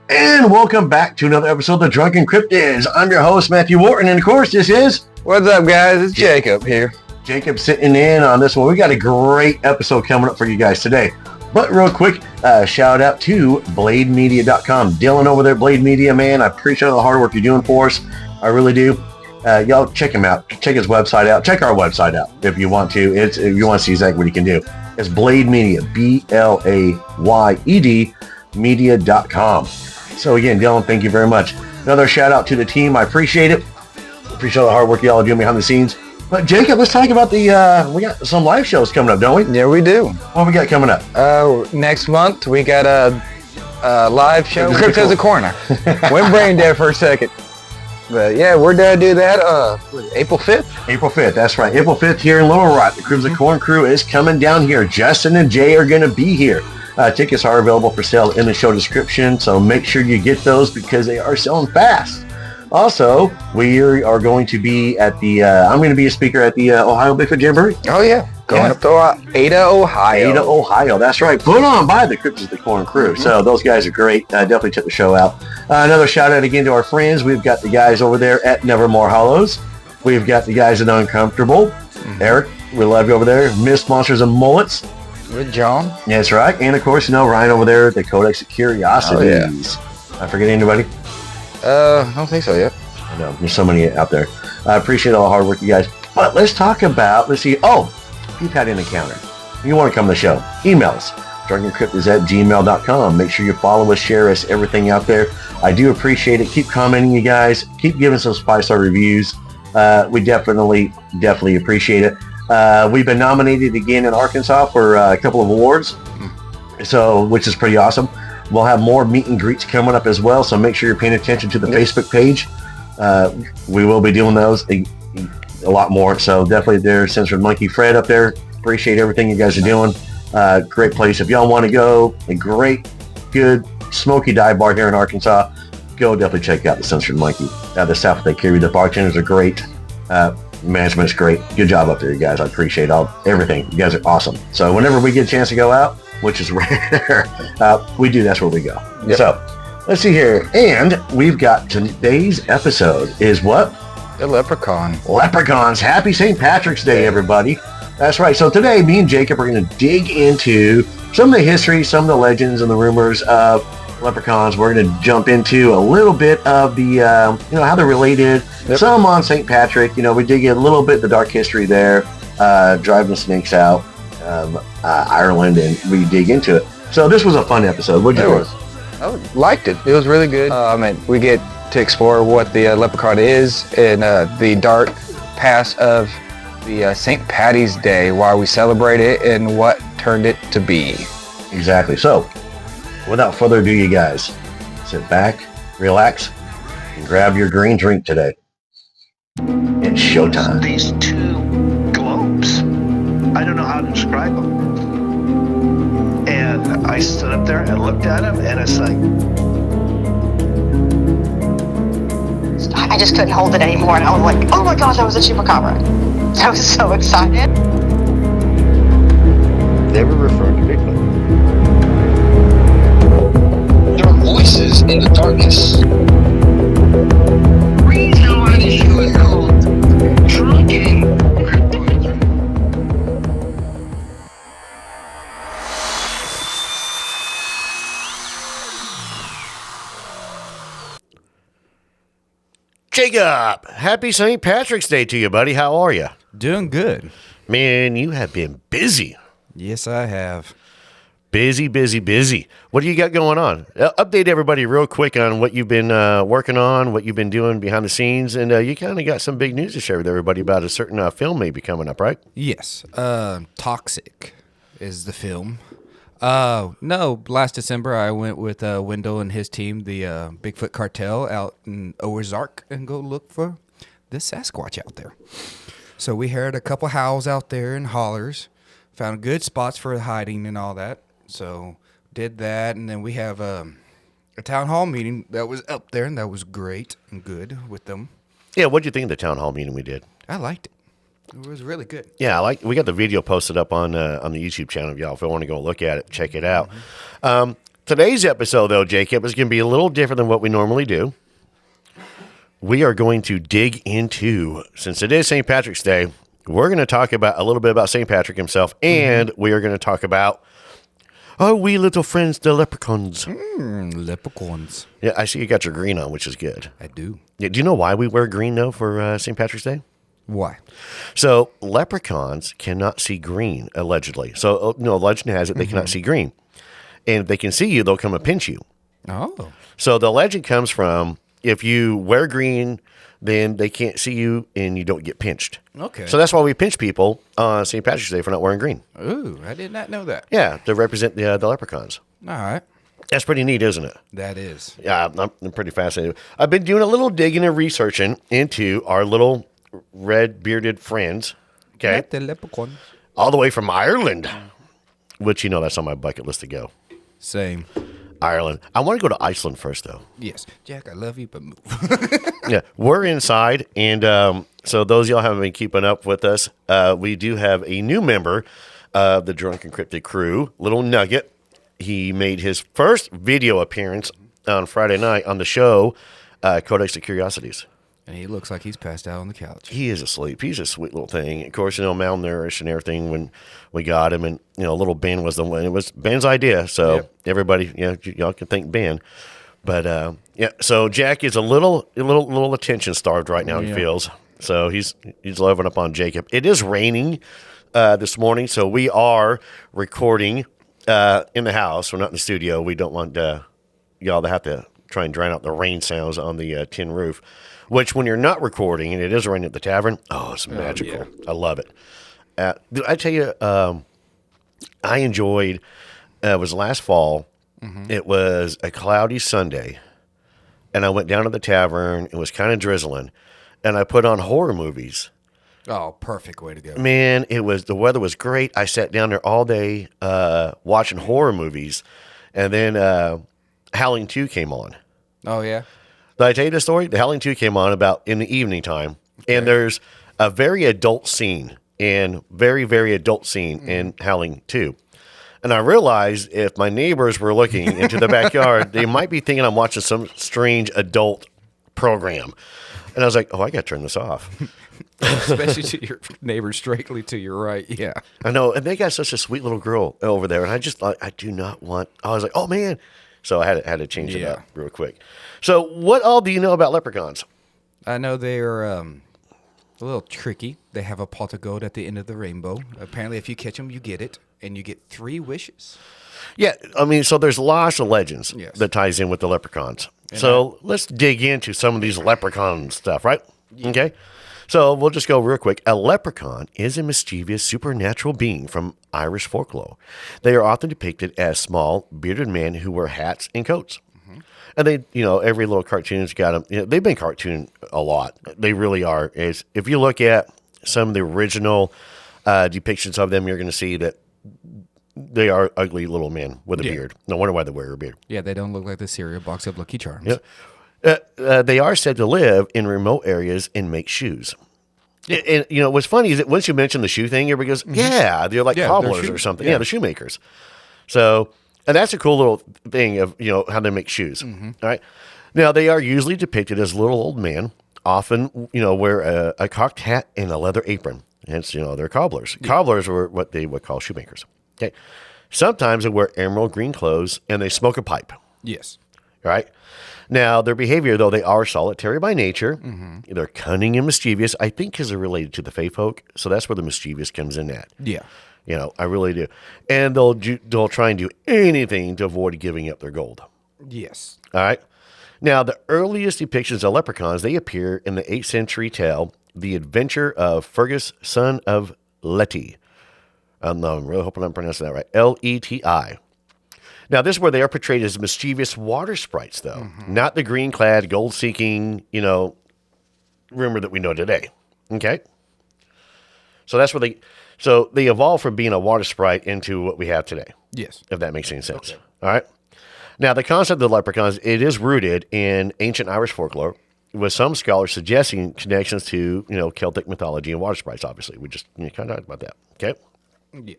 And welcome back to another episode of the Drunken Cryptids. I'm your host, Matthew Orton, and of course, this is... What's up, guys? It's Jacob here. Jacob sitting in on this one. We got a great episode coming up for you guys today. But real quick, shout out to BladeMedia.com. Dylan over there, Blade Media, man. I appreciate all the hard work you're doing for us. I really do. Y'all check him out. Check his website out. Check our website out if you want to. If you want to see exactly what he can do. It's Blade Media, BLAYED media.com. So again, Dylan, thank you very much. Another shout out to the team. I appreciate it. Appreciate all the hard work y'all are doing behind the scenes. But Jacob, let's talk about we got some live shows coming up, don't we? Yeah, we do. What we got coming up? Next month, we got a live show. Cryptids a Corner. Went brain dead for a second. But yeah, we're going to do that April 5th. April 5th, that's right. April 5th here in Little Rock. The Cryptids a Corn crew is coming down here. Justin and Jay are going to be here. Tickets are available for sale in the show description, so make sure you get those because they are selling fast. Also, we are going to be at the, I'm going to be a speaker at the Ohio Bigfoot Jamboree. Oh, yeah. Going up to Ada, Ohio. Ada, Ohio. That's right. Put on by the Cryptids the Corn crew. So those guys are great. Definitely check the show out. Another shout out again to our friends. We've got the guys over there at Nevermore Hollows. We've got the guys at Uncomfortable. Eric, we love you over there. Mist Monsters and Mullets. With John. That's right. And of course, Ryan over there at the Codex of Curiosities. Oh, yeah. I forget anybody? I don't think so yet. I know. There's so many out there. I appreciate all the hard work, you guys. But let's talk about, let's see. Oh, if you've had an encounter, you want to come to the show, email us. Drunkencryptids@gmail.com. Make sure you follow us, share us, everything out there. I do appreciate it. Keep commenting, you guys. Keep giving us those 5-star reviews. We definitely appreciate it. We've been nominated again in Arkansas for a couple of awards, which is pretty awesome. We'll have more meet and greets coming up as well, so make sure you're paying attention to the Facebook page. We will be doing those a lot more, so definitely there's Censored Monkey Fred up there. Appreciate everything you guys are doing. Great place. If y'all want to go, a great, good, smoky dive bar here in Arkansas, go definitely check out the Censored Monkey. The staff they carry, the bartenders are great. Management's great. Good job up there, you guys. I appreciate everything. You guys are awesome. So whenever we get a chance to go out, which is rare, we do. That's where we go. Yep. So let's see here. And we've got today's episode is what? The Leprechaun. Leprechauns. Happy St. Patrick's Day, everybody. That's right. So today, me and Jacob are going to dig into some of the history, some of the legends and the rumors of leprechauns. We're going to jump into a little bit of the, how they're related. Yep. Some on St. Patrick. We dig in a little bit the dark history there, driving the snakes out of Ireland, and we dig into it. So this was a fun episode. What'd you think? I liked it. It was really good. We get to explore what the leprechaun is and the dark past of the St. Patty's Day, why we celebrate it, and what turned it to be. Exactly. So, without further ado, you guys, sit back, relax, and grab your green drink today. It's showtime. These two globes, I don't know how to describe them. And I stood up there and looked at them, and it's like... I just couldn't hold it anymore, and I was like, oh my gosh, I was a chupacabra. I was so excited. They were referring to Bigfoot. There are voices in the darkness. Reason why this show is called Drunkencryptids. Jacob, happy St. Patrick's Day to you, buddy. How are you? Doing good. Man, you have been busy. Yes, I have. Busy. What do you got going on? Update everybody real quick on what you've been working on, what you've been doing behind the scenes, and you kind of got some big news to share with everybody about a certain film maybe coming up, right? Yes. Toxic is the film. No, last December I went with Wendell and his team, the Bigfoot Cartel, out in Ozark and go look for the Sasquatch out there. So we heard a couple howls out there and hollers, found good spots for hiding and all that. So did that, and then we have a town hall meeting that was up there, and that was great and good with them. Yeah, what'd you think of the town hall meeting we did? I liked it. It was really good. Yeah, we got the video posted up on the YouTube channel, y'all. If you want to go look at it, check it out. Mm-hmm. Today's episode, though, Jacob, is going to be a little different than what we normally do. We are going to dig into, since it is St. Patrick's Day, we're going to talk about a little bit about St. Patrick himself, and we are going to talk about our wee little friends, the leprechauns. Leprechauns. Yeah, I see you got your green on, which is good. I do. Yeah, do you know why we wear green, though, for St. Patrick's Day? Why? So, leprechauns cannot see green, allegedly. So, legend has it they cannot see green. And if they can see you, they'll come and pinch you. Oh. So, the legend comes from if you wear green, then they can't see you and you don't get pinched. Okay. So, that's why we pinch people on St. Patrick's Day for not wearing green. Ooh, I did not know that. Yeah, to represent the leprechauns. All right. That's pretty neat, isn't it? That is. Yeah, I'm pretty fascinated. I've been doing a little digging and researching into our little red bearded friends. Okay. Not the leprechaun. All the way from Ireland, which, that's on my bucket list to go. Same. Ireland. I want to go to Iceland first, though. Yes. Jack, I love you, but move. Yeah, we're inside, and so those of y'all haven't been keeping up with us, we do have a new member of the Drunkencryptid crew, Little Nugget. He made his first video appearance on Friday night on the show, Codex of Curiosities. And he looks like he's passed out on the couch. He is asleep. He's a sweet little thing. Of course, malnourished and everything when we got him. And, little Ben was the one. It was Ben's idea. So everybody, y'all can thank Ben. But, so Jack is a little attention starved right now, he feels. So he's loving up on Jacob. It is raining this morning, so we are recording in the house. We're not in the studio. We don't want y'all to have to try and drown out the rain sounds on the tin roof. Which, when you're not recording and it is raining at the tavern, it's magical. I love it. I tell you, I enjoyed. It was last fall. It was a cloudy Sunday, and I went down to the tavern. It was kind of drizzling, and I put on horror movies. Oh, perfect way to go. Man, the weather was great. I sat down there all day watching horror movies, and then Howling 2 came on. Oh, yeah? Did I tell you the story? The Howling 2 came on about in the evening time, and there's a very adult scene, in Howling 2. And I realized if my neighbors were looking into the backyard, they might be thinking I'm watching some strange adult program. And I was like, I got to turn this off. Especially to your neighbors directly to your right. Yeah. I know. And they got such a sweet little girl over there. And I just thought, I was like, oh, man. So I had to change it up real quick. So what all do you know about leprechauns? I know they're a little tricky. They have a pot of gold at the end of the rainbow. Apparently, if you catch them, you get it. And you get 3 wishes. Yeah. So there's lots of legends that ties in with the leprechauns. And let's dig into some of these leprechaun stuff, right? Yeah. Okay. So we'll just go real quick. A leprechaun is a mischievous supernatural being from Irish folklore. They are often depicted as small, bearded men who wear hats and coats. And they, every little cartoon's got them. They've been cartooned a lot. They really are. If you look at some of the original depictions of them, you're going to see that they are ugly little men with a beard. No wonder why they wear a beard. Yeah, they don't look like the cereal box of Lucky Charms. Yeah. They are said to live in remote areas and make shoes. And what's funny is that once you mention the shoe thing, everybody goes, they're like cobblers or something. Yeah, the shoemakers. So, and that's a cool little thing of, how they make shoes. All right. Now, they are usually depicted as little old men, often, wear a cocked hat and a leather apron. Hence, they're cobblers. Yeah. Cobblers were what they would call shoemakers. Okay. Sometimes they wear emerald green clothes and they smoke a pipe. Yes. Right. Now, their behavior, though, they are solitary by nature. They're cunning and mischievous, I think because they're related to the fae folk. So that's where the mischievous comes in at. Yeah. I really do. And they'll try and do anything to avoid giving up their gold. Yes. All right. Now, the earliest depictions of leprechauns, they appear in the 8th century tale, The Adventure of Fergus, Son of Leti. I'm really hoping I'm pronouncing that right. Leti. Now, this is where they are portrayed as mischievous water sprites, though. Not the green-clad, gold-seeking, rumor that we know today. Okay? So that's where they evolved from being a water sprite into what we have today. Yes. If that makes any sense. Okay. All right? Now, the concept of leprechauns, it is rooted in ancient Irish folklore, with some scholars suggesting connections to, Celtic mythology and water sprites, obviously. We just kind of talked about that. Okay? Yeah.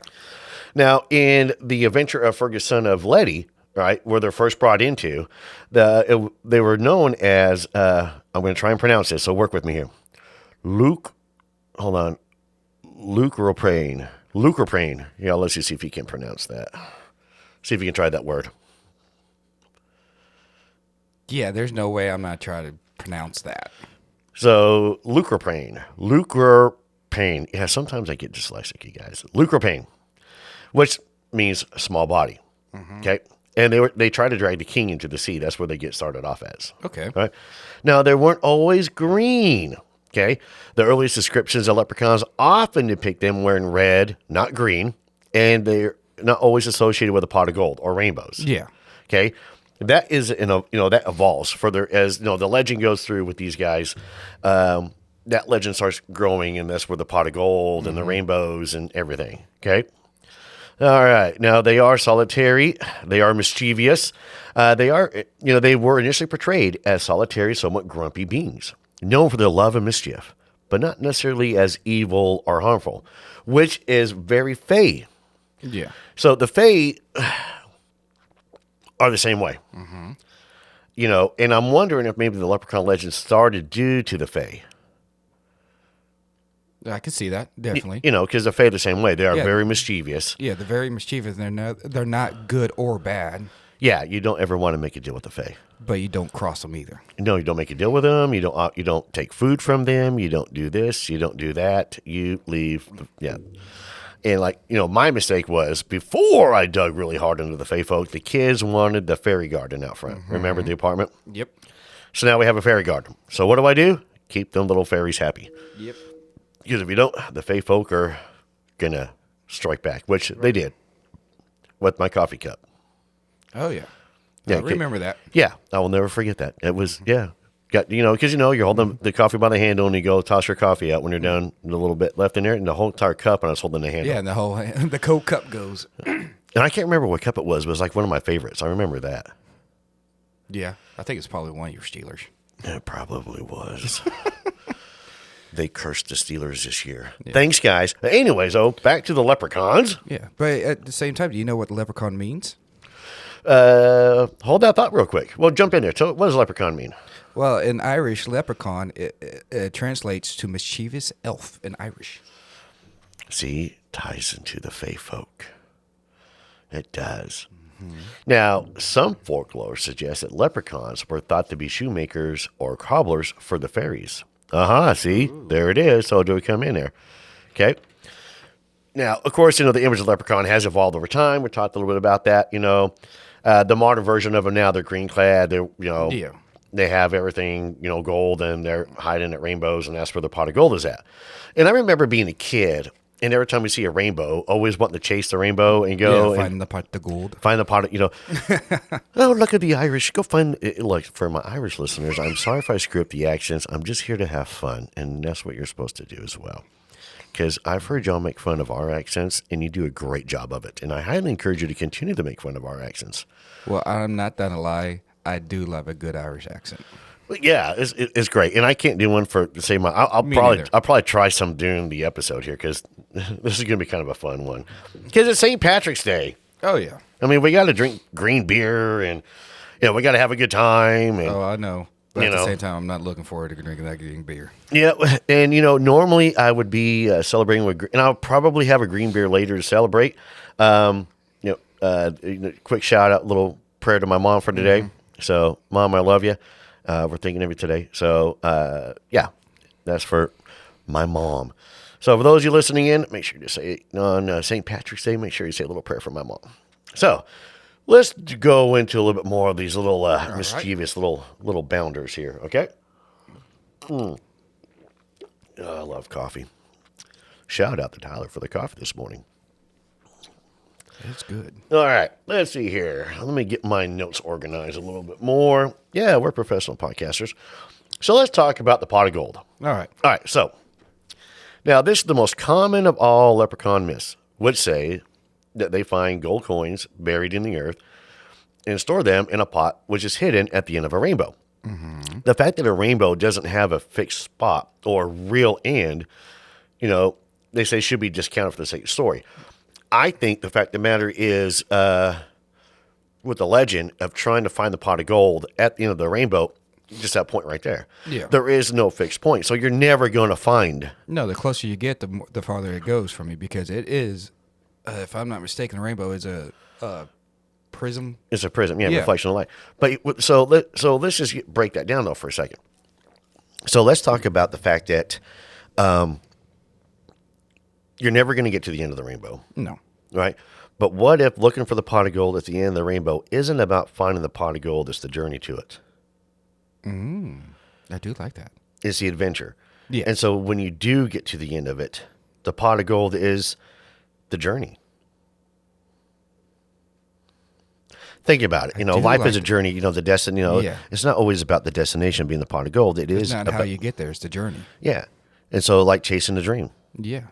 Now, in The Adventure of Fergus, Son of Leti, right, where they're first brought into, they were known as, I'm going to try and pronounce this, so work with me here. Leucoprene. Yeah, let's just see if you can pronounce that. See if you can try that word. Yeah, there's no way I'm not trying to pronounce that. So, leucoprene. Yeah, sometimes I get dyslexic, you guys. Leucoprene, which means small body. Okay? And they try to drag the king into the sea. That's where they get started off as. Okay. Right? Now, they weren't always green. Okay? The earliest descriptions of leprechauns often depict them wearing red, not green, and they're not always associated with a pot of gold or rainbows. Yeah. Okay? That is, that evolves further as, the legend goes through with these guys. That legend starts growing, and that's where the pot of gold and the rainbows and everything. Okay? All right. Now, they are solitary. They are mischievous. They were initially portrayed as solitary, somewhat grumpy beings, known for their love and mischief, but not necessarily as evil or harmful, which is very Fae. Yeah. So the Fae are the same way. And I'm wondering if maybe the leprechaun legend started due to the Fae. I can see that, definitely. Because the Fae are the same way. They are Yeah. very mischievous. Yeah, they're very mischievous. They're not good or bad, Yeah, you don't ever want to make a deal with the Fae. but you don't cross them either. No, you don't make a deal with them. You don't take food from them. You don't do this. You don't do that. You leave. And my mistake was before I dug really hard into the Fae folk, the kids wanted the fairy garden out front. Remember the apartment? Yep. So now we have a fairy garden. So what do? Keep them little fairies happy. Yep. Because if you don't, the Fae folk are going to strike back, which they did with my coffee cup. Oh, yeah. Yeah, I remember that. Yeah, I will never forget that. It was, because you're holding the coffee by the handle and you go toss your coffee out when you're down a little bit left in there, and the whole entire cup, and I was holding the handle. Yeah, and the cold cup goes. And I can't remember what cup it was, but it was like one of my favorites. I remember that. Yeah, I think it's probably one of your Steelers. It probably was. They cursed the Steelers this year. Yeah. Thanks, guys. Anyways, back to the leprechauns. Yeah, but at the same time, do you know what leprechaun means? Hold that thought real quick. Well, jump in there. So what does leprechaun mean? Well, in Irish, leprechaun it translates to mischievous elf in Irish. See, ties into the Fae folk. It does. Now, some folklore suggests that leprechauns were thought to be shoemakers or cobblers for the fairies. See, there it is. So do we come in there? Okay. Now, of course, the image of leprechaun has evolved over time. We talked a little bit about that. The modern version of them now, they're green clad. They're, they have everything, gold, and they're hiding at rainbows, and that's where the pot of gold is at. And I remember being a kid, and every time we see a rainbow, always wanting to chase the rainbow and go find the pot of gold. Find the pot of, oh, look at the Irish. Go find, look, for my Irish listeners, I'm sorry if I screw up the accents. I'm just here to have fun, and that's what you're supposed to do as well. Because I've heard y'all make fun of our accents, and you do a great job of it. And I highly encourage you to continue to make fun of our accents. Well, I'm not going to lie. I do love a good Irish accent. Yeah, it's great, and I can't do one for the same. I'll probably try some during the episode here because this is going to be kind of a fun one. Because it's St. Patrick's Day. Oh yeah. I mean, we got to drink green beer, and we got to have a good time. And, I know. But at the same time, I'm not looking forward to drinking that green beer. Yeah, and normally I would be celebrating with, and I'll probably have a green beer later to celebrate. Quick shout out, little prayer to my mom for today. Mm-hmm. So, Mom, I love you. We're thinking of you today. So, that's for my mom. So, for those of you listening in, make sure to say on St. Patrick's Day, make sure you say a little prayer for my mom. So, let's go into a little bit more of these little mischievous little bounders here, okay? Oh, I love coffee. Shout out to Tyler for the coffee this morning. It's good. All right, let's see here. Let me get my notes organized a little bit more. Yeah, we're professional podcasters. So let's talk about the pot of gold. All right, so now this is the most common of all leprechaun myths, which say that they find gold coins buried in the earth and store them in a pot which is hidden at the end of a rainbow. Mm-hmm. The fact that a rainbow doesn't have a fixed spot or real end, they say should be discounted for the sake of the story. I think the fact of the matter is with the legend of trying to find the pot of gold at the end of the rainbow, just that point right there. Yeah. There is no fixed point. So you're never going to find. No, the closer you get, the farther it goes from you, because it is, if I'm not mistaken, the rainbow is a prism. It's a prism, Yeah. reflection of light. But so let's just break that down though for a second. So let's talk about the fact that you're never going to get to the end of the rainbow, No. right? But what if looking for the pot of gold at the end of the rainbow isn't about finding the pot of gold? It's the journey to it. I do like that. It's the adventure. Yeah. And so when you do get to the end of it, the pot of gold is the journey. Think about it. Life is a journey. The destiny. It's not always about the destination being the pot of gold. It's not how you get there. It's the journey. Yeah. And so like chasing the dream. Yeah.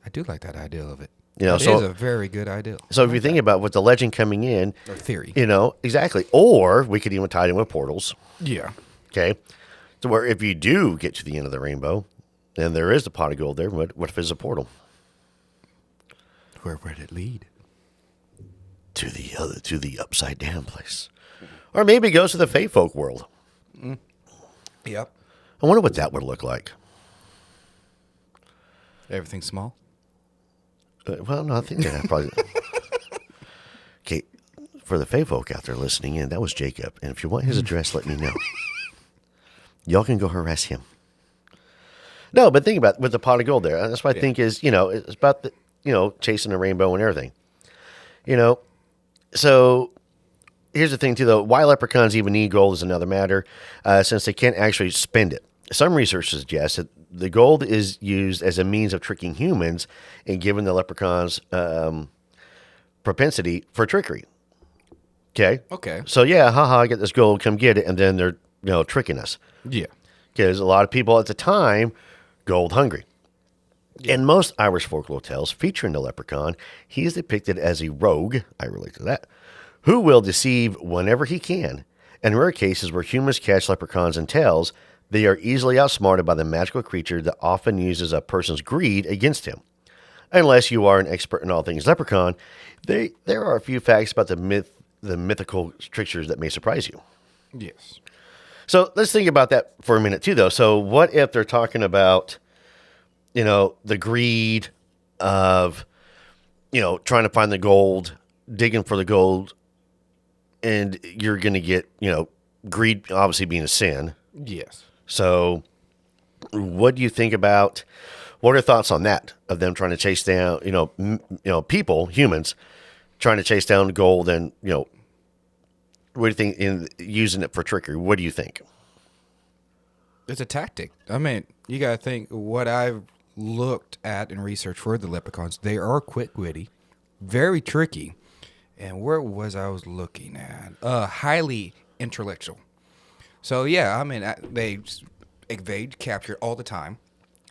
I do like that idea of it. It is a very good idea. So if you think about with the legend coming in, Or theory. Exactly. Or we could even tie it in with portals. Yeah. Okay. So where if you do get to the end of the rainbow, and there is the pot of gold there, what if it's a portal? Where would it lead? To the upside down place. Or maybe it goes to the Fey folk world. Yep. I wonder what that would look like. Everything small? Well, no, I think that probably. Okay, for the Fey folk out there listening in, that was Jacob. And if you want his address, let me know. Y'all can go harass him. No, but think about with the pot of gold there. That's what I think is, it's about the, chasing the rainbow and everything. So here's the thing too, though. Why leprechauns even need gold is another matter, since they can't actually spend it. Some research suggests that the gold is used as a means of tricking humans and giving the leprechauns propensity for trickery. Okay. So yeah, I get this gold, come get it, and then they're tricking us. Yeah. Because a lot of people at the time gold hungry. In most Irish folklore tales featuring the leprechaun, he is depicted as a rogue, I relate to that, who will deceive whenever he can. In rare cases where humans catch leprechauns in tales, they are easily outsmarted by the magical creature that often uses a person's greed against him. Unless you are an expert in all things leprechaun, there are a few facts about the mythical tricksters that may surprise you. Yes. So let's think about that for a minute too, though. So what if they're talking about, the greed of, trying to find the gold, digging for the gold, and you're going to get, greed obviously being a sin. Yes. So what do you think about, what are your thoughts on that, of them trying to chase down, people, humans, trying to chase down gold and, what do you think in using it for trickery? What do you think? It's a tactic. I mean, you got to think what I've looked at and researched for the leprechauns. They are quick-witty, very tricky. And where was I was looking at? Highly intellectual. So, yeah, I mean, they evade capture all the time.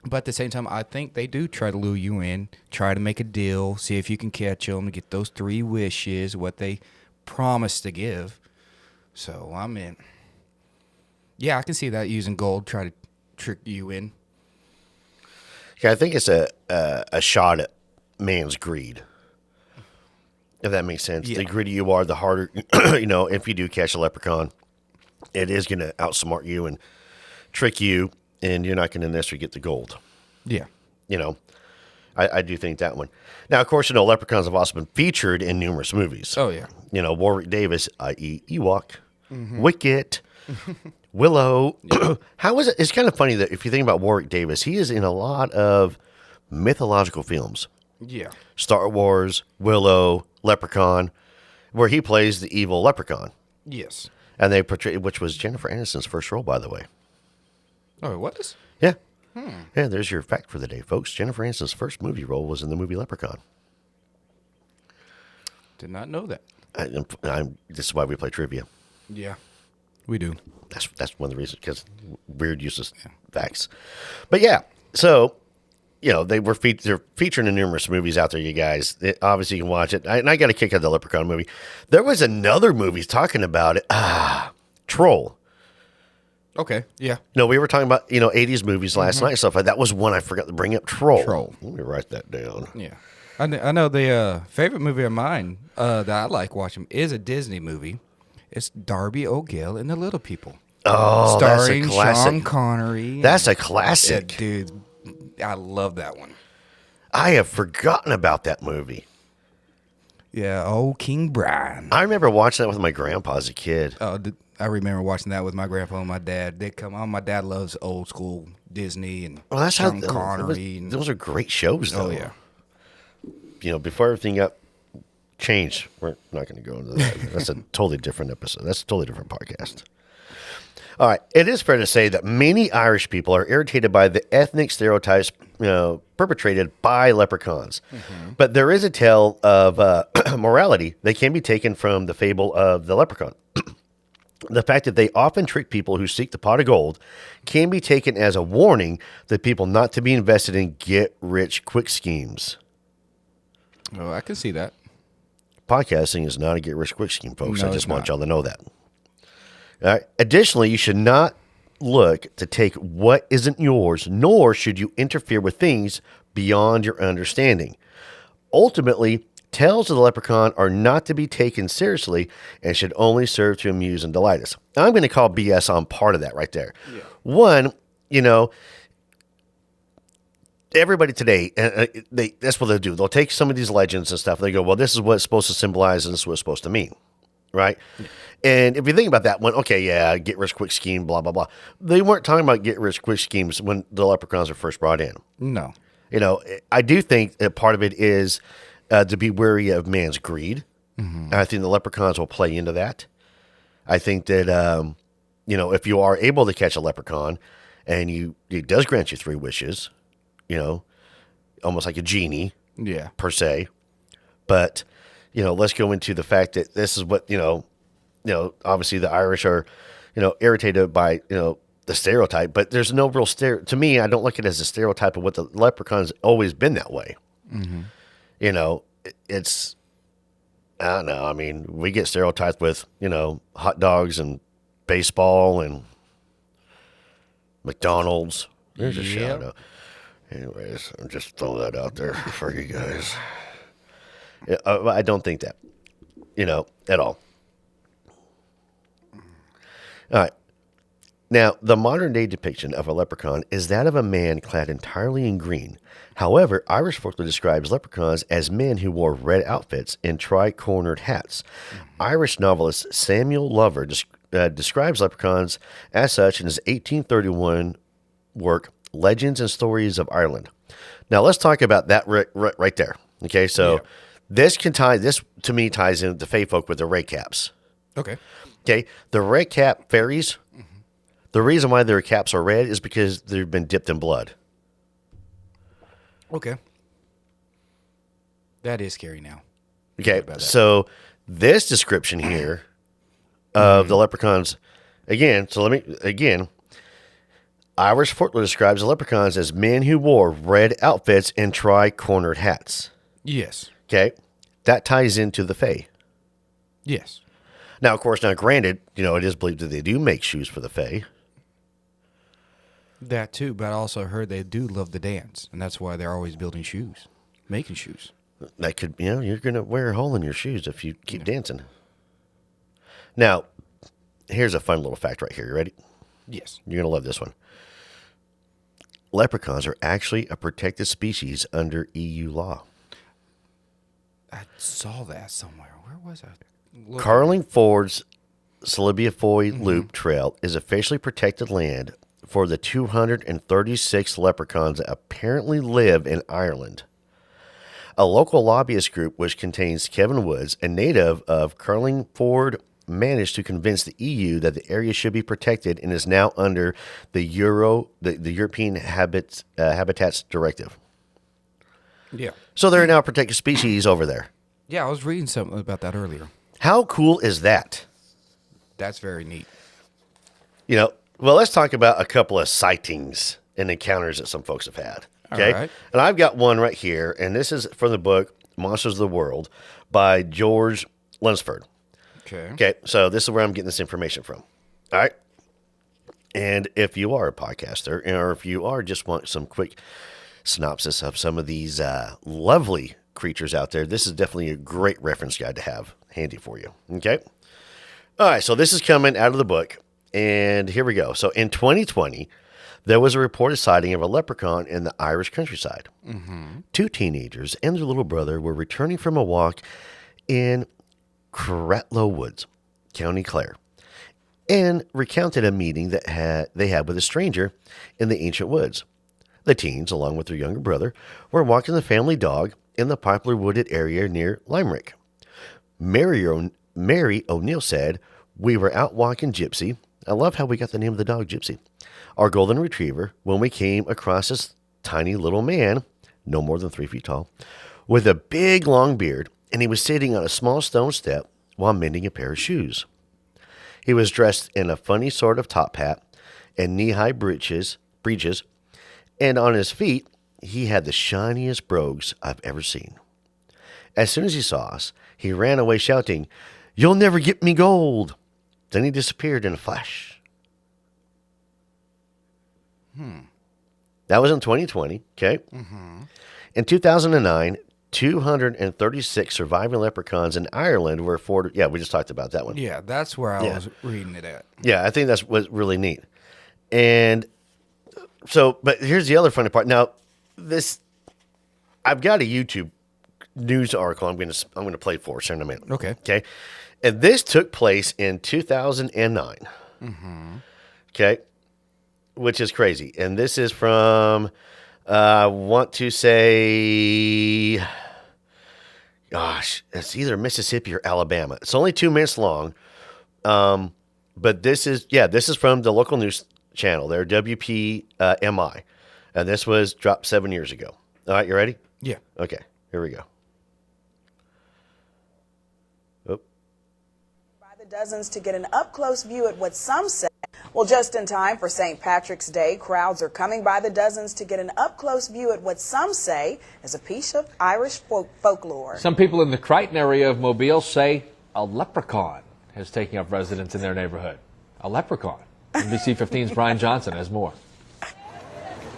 But at the same time, I think they do try to lure you in, try to make a deal, see if you can catch them, get those 3 wishes, what they promise to give. So, I mean, yeah, I can see that using gold, try to trick you in. Yeah, I think it's a shot at man's greed. If that makes sense. Yeah. The greedier you are, the harder, if you do catch a leprechaun, it is going to outsmart you and trick you, and you're not going to necessarily get the gold. Yeah. I do think that one. Now, of course, leprechauns have also been featured in numerous movies. Oh, yeah. Warwick Davis, i.e. Ewok, Wicket, Willow. How is it? It's kind of funny that if you think about Warwick Davis, he is in a lot of mythological films. Yeah. Star Wars, Willow, Leprechaun, where he plays the evil leprechaun. Yes. And they portray, which was Jennifer Aniston's first role, by the way. Oh, it was? Yeah. Yeah, there's your fact for the day, folks. Jennifer Aniston's first movie role was in the movie Leprechaun. Did not know that. This is why we play trivia. Yeah, we do. That's one of the reasons, because weird useless facts. But yeah, so they're featured in numerous movies out there, you guys. Obviously, you can watch it. And I got a kick out of the Leprechaun movie. There was another movie talking about it. Troll. Okay, yeah. No, we were talking about 80s movies last night and stuff like that. Was one I forgot to bring up. Troll. Troll. Let me write that down. Yeah. I know the favorite movie of mine that I like watching is a Disney movie. It's Darby O'Gill and the Little People. Oh, Starring that's a classic. Sean Connery. That's a Yeah, classic. dude, I love that one. I have forgotten about that movie. Yeah, oh, King Brian. I remember watching that with my grandpa as a kid. I remember watching that with my grandpa and my dad. They come on. My dad loves old school Disney and Well, that's Sean how Connery. And, those are great shows, though. oh yeah. Before everything got changed, we're not going to go into that. That's a totally different episode. That's a totally different podcast. All right. It is fair to say that many Irish people are irritated by the ethnic stereotypes perpetrated by leprechauns. Mm-hmm. But there is a tale of morality that can be taken from the fable of the leprechaun. The fact that they often trick people who seek the pot of gold can be taken as a warning that people not to be invested in get-rich-quick schemes. Oh, I can see that. Podcasting is not a get-rich-quick scheme, folks. No, I just it's want not. y'all to know that. All right. Additionally, you should not look to take what isn't yours, nor should you interfere with things beyond your understanding. Ultimately, tales of the leprechaun are not to be taken seriously and should only serve to amuse and delight us. Now, I'm going to call BS on part of that right there. Yeah. One, everybody today, that's what they'll do. They'll take some of these legends and stuff. And they go, well, this is what it's supposed to symbolize and this is what it's supposed to mean. Right? Yeah. And if you think about that one, okay, yeah, get rich quick scheme, blah, blah, blah. They weren't talking about get rich quick schemes when the leprechauns were first brought in. No. I do think that part of it is to be wary of man's greed. Mm-hmm. And I think the leprechauns will play into that. I think that, if you are able to catch a leprechaun and it does grant you 3 wishes, almost like a genie, per se. But, let's go into the fact that this is what, obviously the Irish are, irritated by, the stereotype, but there's no real to me, I don't look at it as a stereotype of what the leprechaun's always been that way. Mm-hmm. It's, I don't know. I mean, we get stereotyped with, hot dogs and baseball and McDonald's. There's a shout out. Anyways, I'm just throwing that out there for you guys. I don't think that, at all. All right. Now, the modern-day depiction of a leprechaun is that of a man clad entirely in green. However, Irish folklore describes leprechauns as men who wore red outfits and tri-cornered hats. Mm-hmm. Irish novelist Samuel Lover describes leprechauns as such in his 1831 work, Legends and Stories of Ireland. Now, let's talk about that right there. Okay, so this to me ties in the fae folk with the red caps. Okay, the red cap fairies. Mm-hmm. The reason why their caps are red is because they've been dipped in blood. Okay. That is scary now. Okay, so this description here of the leprechauns, Irish folklore describes the leprechauns as men who wore red outfits and tri-cornered hats. Yes. Okay, that ties into the fae. Yes. Now, of course, granted, it is believed that they do make shoes for the fae. That too, but I also heard they do love the dance, and that's why they're always building shoes, making shoes. That could, you're going to wear a hole in your shoes if you keep dancing. Now, here's a fun little fact right here. You ready? Yes. You're going to love this one. Leprechauns are actually a protected species under EU law. I saw that somewhere. Where was I? Carlingford's Slibiafoy Loop Trail is officially protected land for the 236 leprechauns that apparently live in Ireland. A local lobbyist group, which contains Kevin Woods, a native of Carlingford, managed to convince the EU that the area should be protected and is now under the European Habitats Directive. Yeah. So they're now a protected species over there. Yeah, I was reading something about that earlier. How cool is that? That's very neat. Well, let's talk about a couple of sightings and encounters that some folks have had. Okay. All right. And I've got one right here, and this is from the book Monsters of the World by George Lunsford. Okay. So this is where I'm getting this information from. All right. And if you are a podcaster, or if you just want some quick synopsis of some of these lovely creatures out there, this is definitely a great reference guide to have handy for you. Okay. All right. So this is coming out of the book, and here we go. So in 2020, there was a reported sighting of a leprechaun in the Irish countryside. Two teenagers and their little brother were returning from a walk in Cratloe Woods, County Clare, and recounted a meeting that they had with a stranger in the ancient woods. The teens, along with their younger brother, were walking the family dog in the popular wooded area near Limerick. Mary O'Neill said, "We were out walking Gypsy." I love how we got the name of the dog, Gypsy. Our golden retriever, when we came across this tiny little man, no more than 3 feet tall, with a big long beard, and he was sitting on a small stone step while mending a pair of shoes. He was dressed in a funny sort of top hat and knee-high breeches, and on his feet, he had the shiniest brogues I've ever seen. As soon as he saw us, he ran away shouting, "You'll never get me gold!" Then he disappeared in a flash. That was in 2020, okay? In 2009, 236 surviving leprechauns in Ireland were afforded. Yeah, we just talked about that one. Yeah, that's where I was reading it at. Yeah, I think that's what's really neat. And so, but here's the other funny part. Now, I've got a YouTube news article I'm going to play for us in a minute. Okay. Okay. And this took place in 2009. Okay. Which is crazy. And this is from, I want to say, gosh, it's either Mississippi or Alabama. It's only 2 minutes long. But this is from the local news channel there, WPMI. And this was dropped 7 years ago. All right, you ready? Yeah. Okay, here we go. By the dozens to get an up-close view at what some say. Well, just in time for St. Patrick's Day, crowds are coming by the dozens to get an up-close view at what some say is a piece of Irish folklore. Some people in the Crichton area of Mobile say a leprechaun has taken up residence in their neighborhood. A leprechaun. NBC 15's Brian Johnson has more.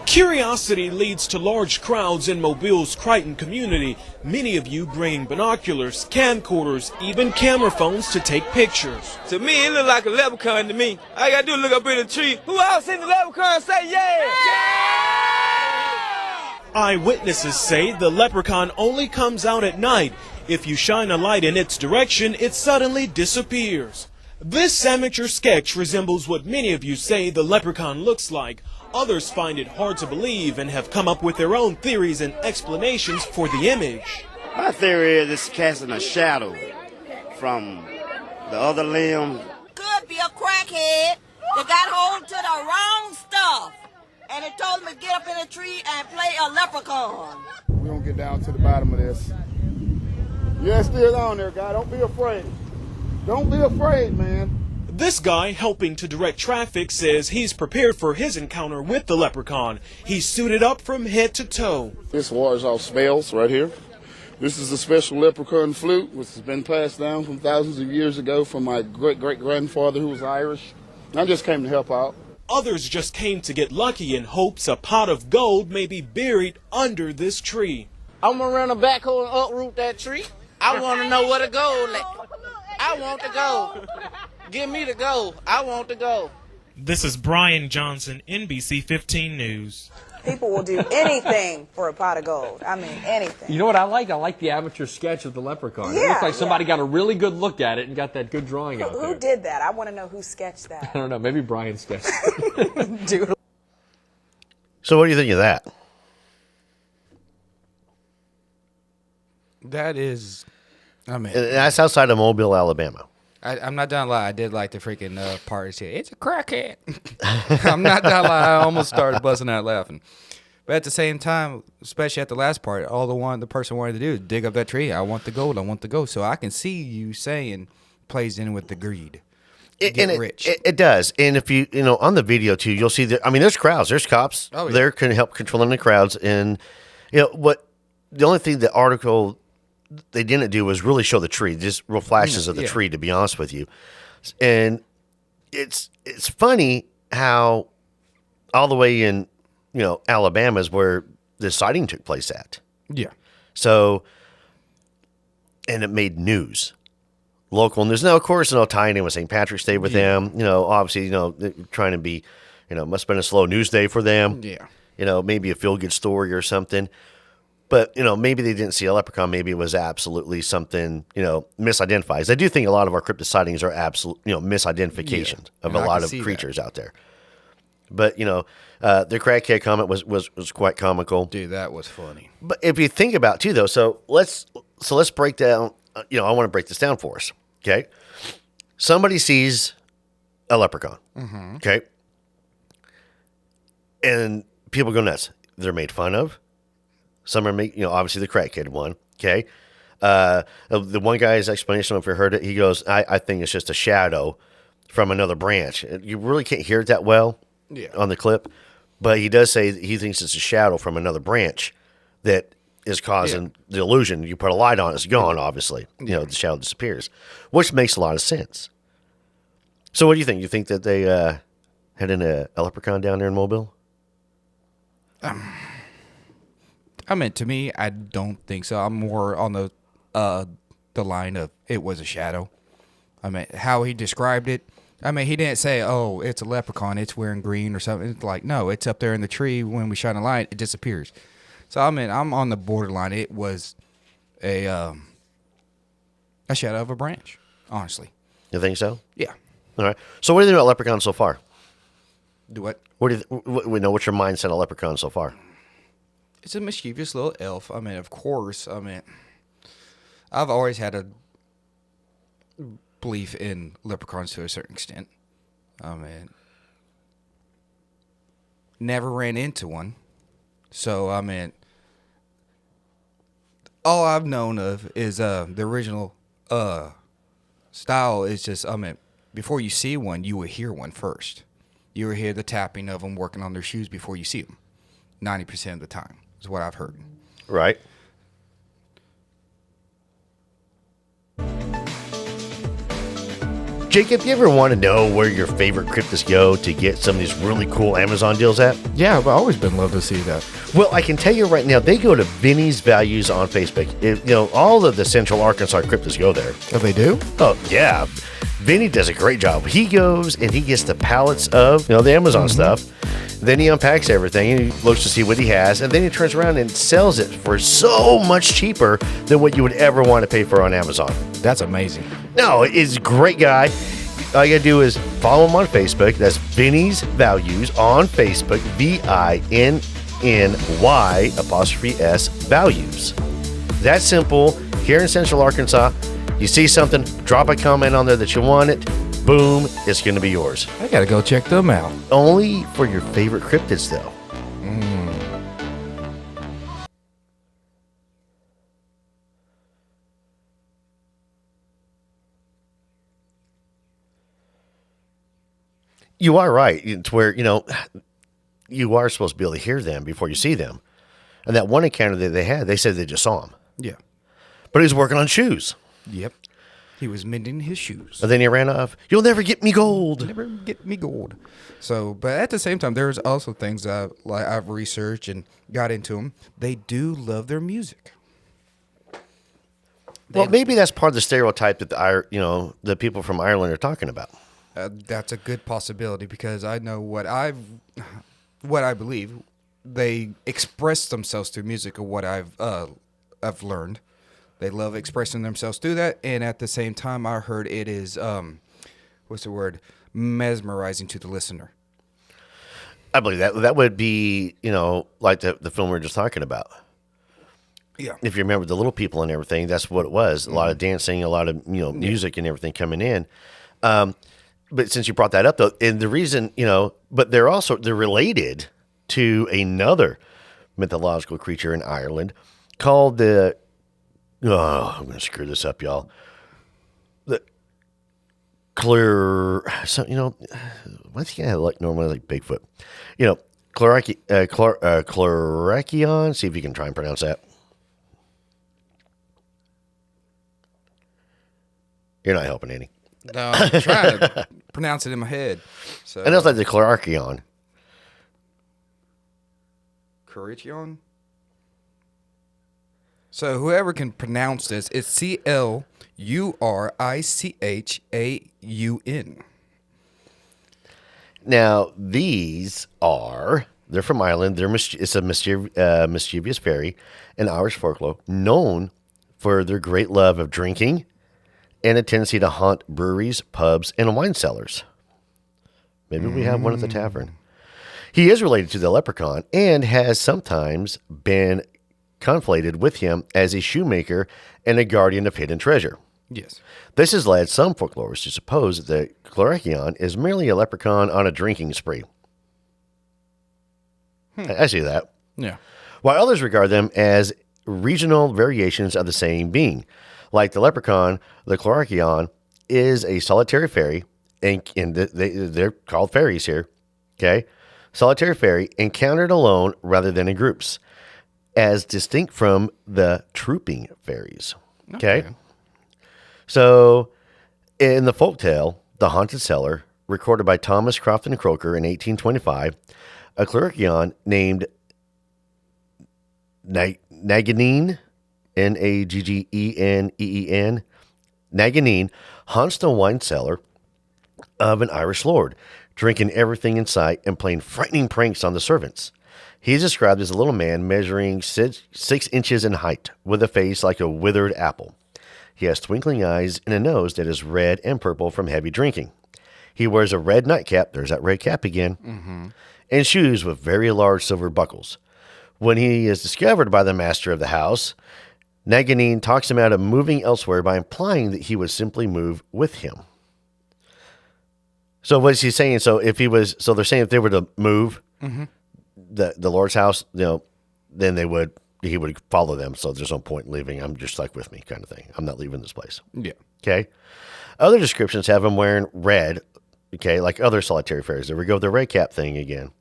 Curiosity leads to large crowds in Mobile's Crichton community, many of you bringing binoculars, camcorders, even camera phones to take pictures. To me, it look like a leprechaun to me. All I gotta do is look up in the tree. Who else seen the leprechaun say yeah? Eyewitnesses say the leprechaun only comes out at night. If you shine a light in its direction, it suddenly disappears. This amateur sketch resembles what many of you say the leprechaun looks like. Others find it hard to believe and have come up with their own theories and explanations for the image. My theory is it's casting a shadow from the other limb. Could be a crackhead that got hold to the wrong stuff, and it told him to get up in a tree and play a leprechaun. We're going to get down to the bottom of this. Yeah, it's still on there, guy. Don't be afraid. Don't be afraid, man. This guy helping to direct traffic says he's prepared for his encounter with the leprechaun. He's suited up from head to toe. This wars off spells right here. This is a special leprechaun flute, which has been passed down from thousands of years ago from my great-great-grandfather who was Irish. I just came to help out. Others just came to get lucky in hopes a pot of gold may be buried under this tree. I'm going to run a backhoe and uproot that tree. I want to know where the gold is. I want the gold. Give me the gold. I want the gold. This is Brian Johnson, NBC 15 News. People will do anything for a pot of gold. I mean, anything. You know what I like? I like the amateur sketch of the leprechaun. It looks like somebody got a really good look at it and got that good drawing out there. Who did that? I want to know who sketched that. I don't know. Maybe Brian sketched it. Dude. So what do you think of that? That is, I mean, that's outside of Mobile, Alabama. I'm not gonna lie. I did like the freaking part. It said, "It's a crackhead." I'm not gonna lie. I almost started buzzing out laughing. But at the same time, especially at the last part, all the person wanted to do is dig up that tree. I want the gold. I want the gold. So I can see you saying plays in with the greed. Get rich. It does. And if you on the video too, you'll see that. I mean, there's crowds. There's cops. Oh, yeah. There can help controlling the crowds. And the only thing the article they didn't do was really show the tree, just real flashes of the tree, to be honest with you. And it's funny how all the way in Alabama is where the sighting took place at. Yeah. So and it made news. Local news. Now, of course, tying in with St. Patrick's Day with them. Obviously, trying to be, must have been a slow news day for them. Yeah. Maybe a feel-good story or something. But, maybe they didn't see a leprechaun. Maybe it was absolutely something, misidentified. I do think a lot of our cryptid sightings are absolute, misidentifications of a lot of creatures out there. But, the crackhead comment was quite comical. Dude, that was funny. But if you think about it, too, though, so let's break down, I want to break this down for us, okay? Somebody sees a leprechaun, okay? And people go nuts. They're made fun of. Some are obviously the crackhead one, okay? The one guy's explanation, if you heard it, he goes, I think it's just a shadow from another branch. You really can't hear it that well on the clip, but he does say he thinks it's a shadow from another branch that is causing the illusion. You put a light on, it's gone, obviously. The shadow disappears, which makes a lot of sense. So what do you think? You think that they had a leprechaun down there in Mobile? To me, I don't think so. I'm more on the line of it was a shadow. How he described it. He didn't say, "Oh, it's a leprechaun. It's wearing green or something." It's like, no, it's up there in the tree. When we shine a light, it disappears. So I'm on the borderline. It was a shadow of a branch. Honestly, you think so? Yeah. All right. So what do you think about leprechauns so far? Do what? What's your mindset on leprechauns so far? It's a mischievous little elf. Of course. I've always had a belief in leprechauns to a certain extent. Never ran into one. So, all I've known of is the original style is just, before you see one, you will hear one first. You will hear the tapping of them working on their shoes before you see them. 90% of the time is what I've heard. Right. Jacob, you ever want to know where your favorite cryptids go to get some of these really cool Amazon deals at? Yeah, I've always been love to see that. Well, I can tell you right now, they go to Vinny's Values on Facebook. All of the Central Arkansas cryptids go there. Oh, they do? Oh, yeah. Vinny does a great job. He goes and he gets the pallets of, the Amazon stuff. Then he unpacks everything and he looks to see what he has. And then he turns around and sells it for so much cheaper than what you would ever want to pay for on Amazon. That's amazing. No, he's a great guy. All you got to do is follow him on Facebook. That's Vinny's Values on Facebook. VINNY_S Values. That's simple. Here in Central Arkansas, you see something, drop a comment on there that you want it. Boom, it's going to be yours. I got to go check them out. Only for your favorite cryptids, though. You are right. It's where, you are supposed to be able to hear them before you see them. And that one encounter that they had, they said they just saw him. Yeah. But he was working on shoes. Yep. He was mending his shoes. And then he ran off. You'll never get me gold. Never get me gold. So, but at the same time, there's also things that I've researched and got into them. They do love their music. Well, maybe that's part of the stereotype that the people from Ireland are talking about. That's a good possibility because I know what I believe. They express themselves through music of what I've learned. They love expressing themselves through that, and at the same time, I heard it is mesmerizing to the listener. I believe that would be like the film we were just talking about. Yeah. If you remember the little people and everything, that's what it was. A lot of dancing, a lot of music and everything coming in. But since you brought that up, though, and the reason, but they're related to another mythological creature in Ireland called I'm going to screw this up, y'all. The what's he have like normally like Bigfoot? Chlorrachion. See if you can try and pronounce that. You're not helping any. No, I'm trying to pronounce it in my head. So, and it's like the Chlorrachion. Chlorrachion? So whoever can pronounce this, it's Clurichaun. Now, they're from Ireland. It's a mischievous fairy in Irish folklore, known for their great love of drinking and a tendency to haunt breweries, pubs, and wine cellars. Maybe we have one at the tavern. He is related to the leprechaun and has sometimes been conflated with him as a shoemaker and a guardian of hidden treasure. Yes. This has led some folklorists to suppose that Clurichaun is merely a leprechaun on a drinking spree. I see that. Yeah. While others regard them as regional variations of the same being. Like the leprechaun, the Clurichaun is a solitary fairy, and they're called fairies here, okay? Solitary fairy encountered alone rather than in groups, as distinct from the trooping fairies, okay? So, in the folktale, The Haunted Cellar, recorded by Thomas Crofton Croker in 1825, a Clurichaun named Naganeen, Naggenen, Naganeen, haunts the wine cellar of an Irish lord, drinking everything in sight and playing frightening pranks on the servants. He is described as a little man measuring 6 inches in height, with a face like a withered apple. He has twinkling eyes and a nose that is red and purple from heavy drinking. He wears a red nightcap, there's that red cap again, and shoes with very large silver buckles. When he is discovered by the master of the house, Naganeen talks him out of moving elsewhere by implying that he would simply move with him. So what's he saying? So they're saying if they were to move the Lord's house, then he would follow them. So there's no point in leaving. I'm just like with me kind of thing. I'm not leaving this place. Yeah. Okay. Other descriptions have him wearing red. Okay. Like other solitary fairies. There we go. The red cap thing again.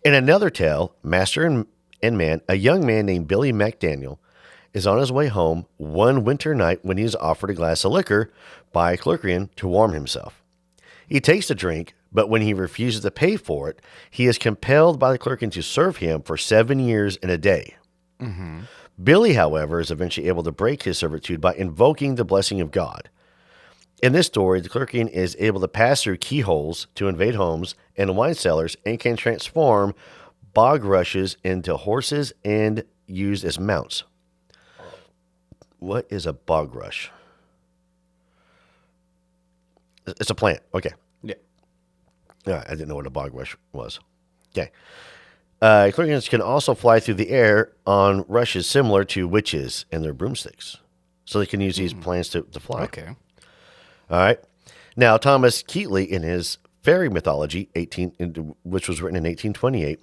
In another tale, Master and Man, a young man named Billy McDaniel is on his way home one winter night when he is offered a glass of liquor by a Clurichaun to warm himself. He takes the drink, but when he refuses to pay for it, he is compelled by the Clurichaun to serve him for 7 years and a day. Billy, however, is eventually able to break his servitude by invoking the blessing of God. In this story, the Clurichaun is able to pass through keyholes to invade homes and wine cellars and can transform bog rushes into horses and used as mounts. What is a bog rush? It's a plant. Okay. Yeah. All right. I didn't know what a bog rush was. Okay. Clurichauns can also fly through the air on rushes similar to witches and their broomsticks. So they can use these plants to fly. Okay. All right. Now, Thomas Keatley, in his Fairy Mythology, which was written in 1828,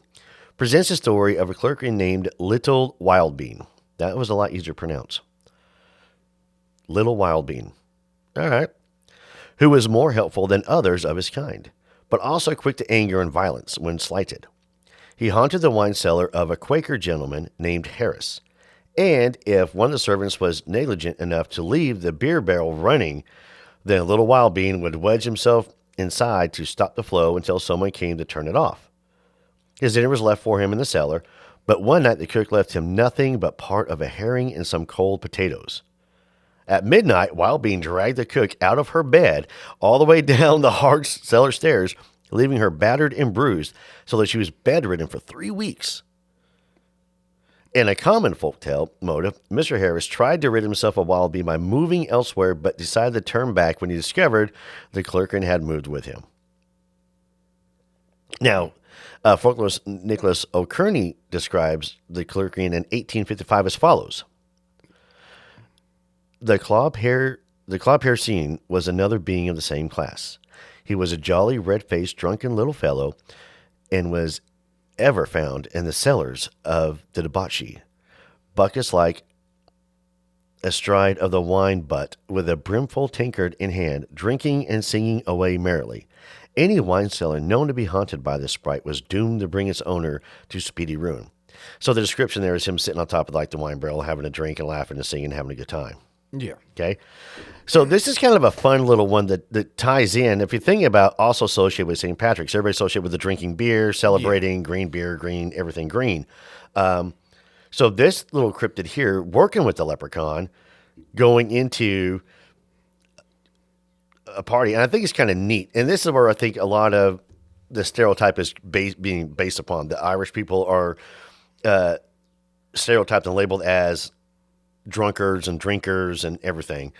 presents a story of a Clurichaun named Little Wildbean. That was a lot easier to pronounce. Little Wildbean. All right. Who was more helpful than others of his kind, but also quick to anger and violence when slighted. He haunted the wine cellar of a Quaker gentleman named Harris, and if one of the servants was negligent enough to leave the beer barrel running, then Little Wildbean would wedge himself inside to stop the flow until someone came to turn it off. His dinner was left for him in the cellar, but one night the cook left him nothing but part of a herring and some cold potatoes. At midnight, Wildbean dragged the cook out of her bed all the way down the hard cellar stairs, leaving her battered and bruised so that she was bedridden for 3 weeks. In a common folktale motive, Mr. Harris tried to rid himself of Wildbean by moving elsewhere, but decided to turn back when he discovered the Clurichaun had moved with him. Now, folklorist Nicholas O'Kearney describes the Clurichaun in 1855 as follows. The clobhair scene was another being of the same class. He was a jolly, red-faced, drunken little fellow, and was ever found in the cellars of the debauchee, buckets-like astride of the wine butt, with a brimful tankard in hand, drinking and singing away merrily. Any wine cellar known to be haunted by this sprite was doomed to bring its owner to speedy ruin. So the description there is him sitting on top of the wine barrel, having a drink and laughing and singing and having a good time. Yeah. Okay. So this is kind of a fun little one that ties in. If you think about also associated with St. Patrick's, everybody associated with the drinking beer, celebrating, green beer, green, everything green. So this little cryptid here, working with the leprechaun, going into a party, and I think it's kind of neat. And this is where I think a lot of the stereotype is being based upon. The Irish people are stereotyped and labeled as drunkards and drinkers and everything.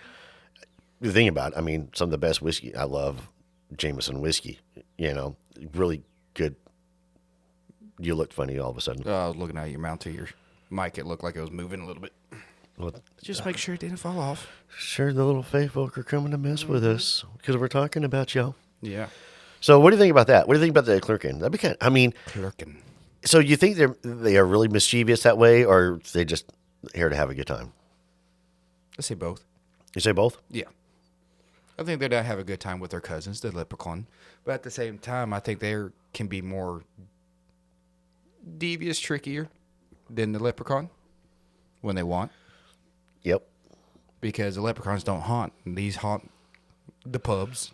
The thing about it, I mean, some of the best whiskey, I love Jameson whiskey, really good. You looked funny all of a sudden. I was looking at your mouth to your mic. It looked like it was moving a little bit. Well, just make sure it didn't fall off. Sure, the little fey folk are coming to mess with us because we're talking about y'all. Yeah. So what do you think about that? What do you think about the clerking? That'd be kind of, clerking. So you think they are really mischievous that way, or are they just here to have a good time? I say both. You say both? Yeah. I think they're going to have a good time with their cousins, the leprechaun. But at the same time, I think they can be more devious, trickier than the leprechaun when they want. Yep. Because the leprechauns don't haunt. These haunt the pubs.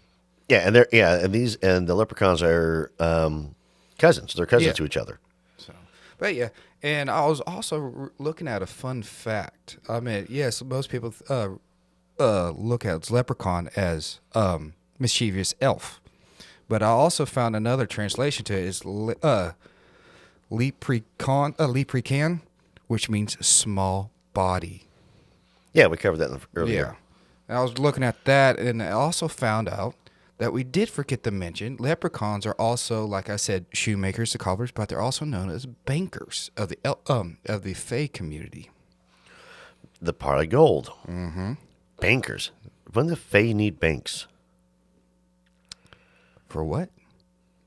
Yeah, and the leprechauns are cousins. They're cousins to each other. So, but yeah, and I was also looking at a fun fact. I mean, yes, most people look at leprechaun as mischievous elf, but I also found another translation to it is leprechaun, which means small body. Yeah, we covered that earlier. Yeah, and I was looking at that, and I also found out that we did forget to mention leprechauns are also, like I said, shoemakers, the cobblers, but they're also known as bankers of the Fae community. The pot of gold. Mm-hmm. Bankers. When the Fae need banks? For what?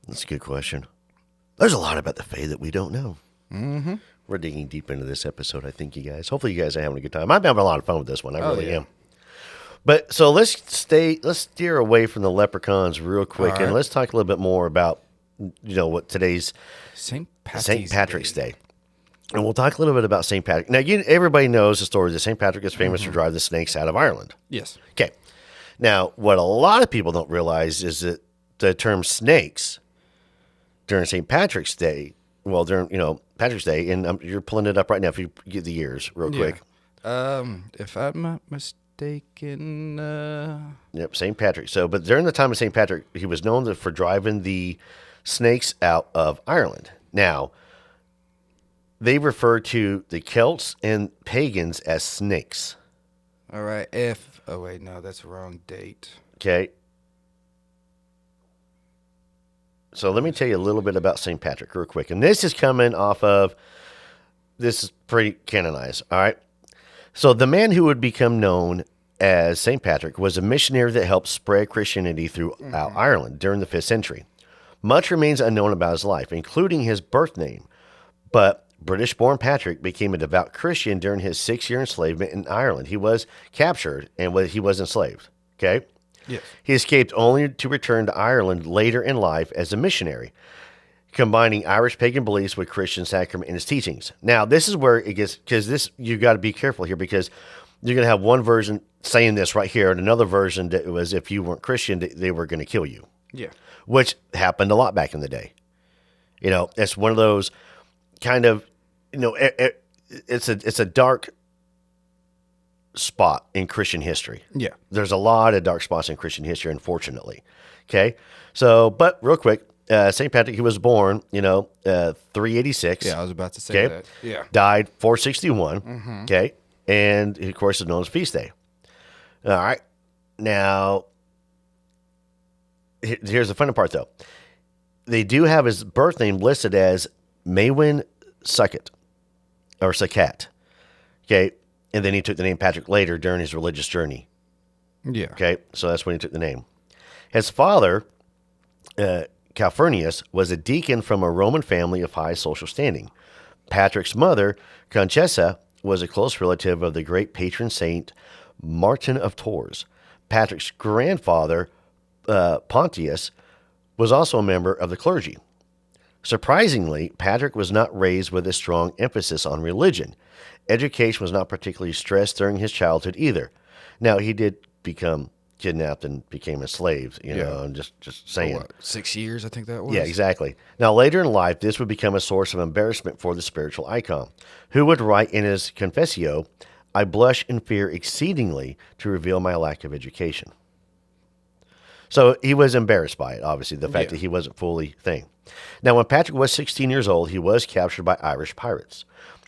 That's a good question. There's a lot about the Fae that we don't know. Mm-hmm. We're digging deep into this episode, I think, you guys. Hopefully you guys are having a good time. I'm having a lot of fun with this one. I really am. But so let's steer away from the leprechauns real quick, and let's talk a little bit more about, what today's St. Patrick's Day. And we'll talk a little bit about St. Patrick. Now, everybody knows the story that St. Patrick is famous for driving the snakes out of Ireland. Yes. Okay. Now, what a lot of people don't realize is that the term snakes during St. Patrick's Day, during, Patrick's Day, and you're pulling it up right now if you get the years real quick. If I'm not mistaken. Yep, St. Patrick. So, but during the time of St. Patrick, he was known for driving the snakes out of Ireland. Now, they refer to the Celts and pagans as snakes. All right. Oh, wait, no, that's the wrong date. Okay. So let me tell you a little bit about St. Patrick real quick. And this is coming off of, this is pretty canonized, all right? So the man who would become known as St. Patrick was a missionary that helped spread Christianity throughout Ireland during the 5th century. Much remains unknown about his life, including his birth name. But British-born Patrick became a devout Christian during his 6-year enslavement in Ireland. He was captured and he was enslaved, okay? Yes. He escaped only to return to Ireland later in life as a missionary, combining Irish pagan beliefs with Christian sacrament in his teachings. Now, this is where it gets, because you got to be careful here, because you're going to have one version saying this right here, and another version that was if you weren't Christian, they were going to kill you. Yeah. Which happened a lot back in the day. It's one of those kind of, it's a dark spot in Christian history. Yeah. There's a lot of dark spots in Christian history, unfortunately. Okay. So, but real quick, St. Patrick, he was born, 386. Yeah, I was about to say that. Yeah. Died 461. Okay. And, of course, is known as feast day. All right. Now, here's the funny part, though. They do have his birth name listed as Maewyn Succat, or Succat. Okay. And then he took the name Patrick later during his religious journey. Yeah. Okay. So that's when he took the name. His father, Calphurnius, was a deacon from a Roman family of high social standing. Patrick's mother, Conchessa, was a close relative of the great patron saint Martin of Tours. Patrick's grandfather, Pontius, was also a member of the clergy. Surprisingly, Patrick was not raised with a strong emphasis on religion. Education was not particularly stressed during his childhood either. Now, he did become kidnapped and became enslaved, you know, and just saying. What, 6 years, I think that was? Yeah, exactly. Now, later in life, this would become a source of embarrassment for the spiritual icon, who would write in his Confessio, I blush and fear exceedingly to reveal my lack of education. So he was embarrassed by it, obviously, the fact that he wasn't fully thing. Now, when Patrick was 16 years old, he was captured by Irish pirates.